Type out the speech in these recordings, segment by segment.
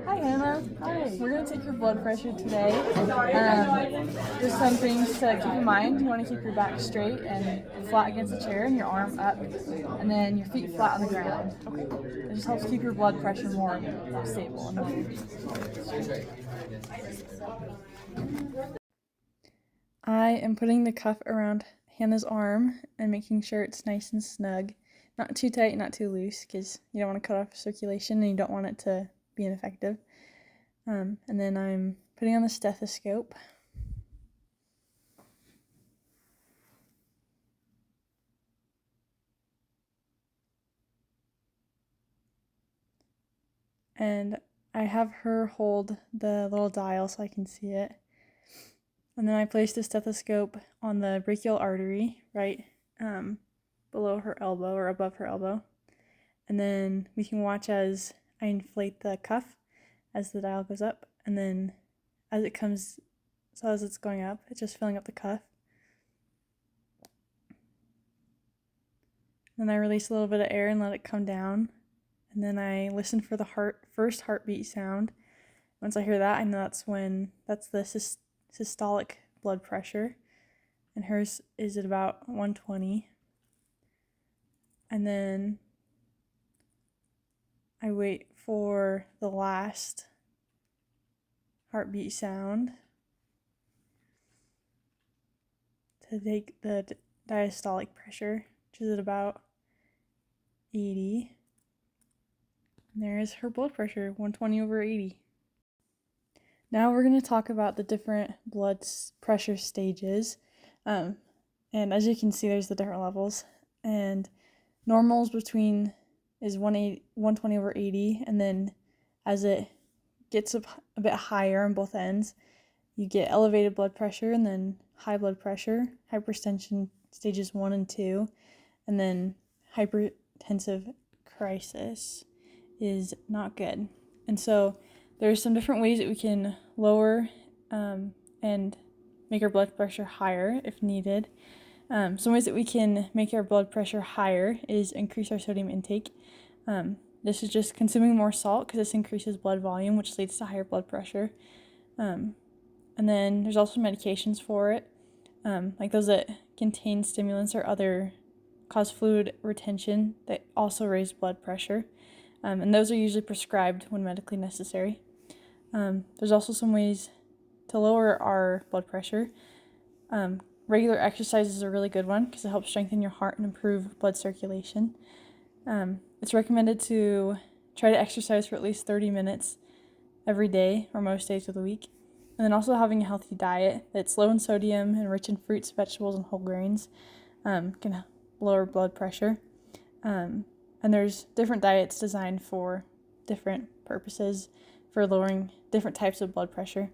Hi Hannah. Hi. We're gonna take your blood pressure today. Just some things to keep in mind. You want to keep your back straight and flat against the chair, and your arm up, and then your feet flat on the ground. Okay. It just helps keep your blood pressure more stable. I am putting the cuff around Hannah's arm and making sure it's nice and snug. Not too tight, not too loose, because you don't want to cut off circulation and you don't want it to be ineffective. And then I'm putting on the stethoscope. And I have her hold the little dial so I can see it. And then I place the stethoscope on the brachial artery, right below her elbow or above her elbow. And then we can watch as I inflate the cuff as the dial goes up. And then as it's going up, it's just filling up the cuff. Then I release a little bit of air and let it come down. And then I listen for the first heartbeat sound. Once I hear that, I know that's the systolic blood pressure. And hers is at about 120. And then I wait for the last heartbeat sound to take the diastolic pressure, which is at about 80. And there is her blood pressure, 120/80. Now we're going to talk about the different blood pressure stages. And as you can see, there's the different levels. And normals is 120/80. And then as it gets a bit higher on both ends, you get elevated blood pressure and then high blood pressure, hypertension stages 1 and 2, and then hypertensive crisis is not good. And so there's some different ways that we can lower and make our blood pressure higher if needed. Some ways that we can make our blood pressure higher is increase our sodium intake. This is just consuming more salt because this increases blood volume, which leads to higher blood pressure. And then there's also medications for it, like those that contain stimulants or other cause fluid retention that also raise blood pressure. And those are usually prescribed when medically necessary. There's also some ways to lower our blood pressure. Regular exercise is a really good one because it helps strengthen your heart and improve blood circulation. It's recommended to try to exercise for at least 30 minutes every day or most days of the week. And then also having a healthy diet that's low in sodium and rich in fruits, vegetables, and whole grains can lower blood pressure. And there's different diets designed for different purposes for lowering different types of blood pressure.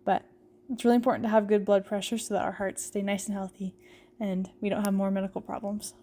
But it's really important to have good blood pressure so that our hearts stay nice and healthy and we don't have more medical problems.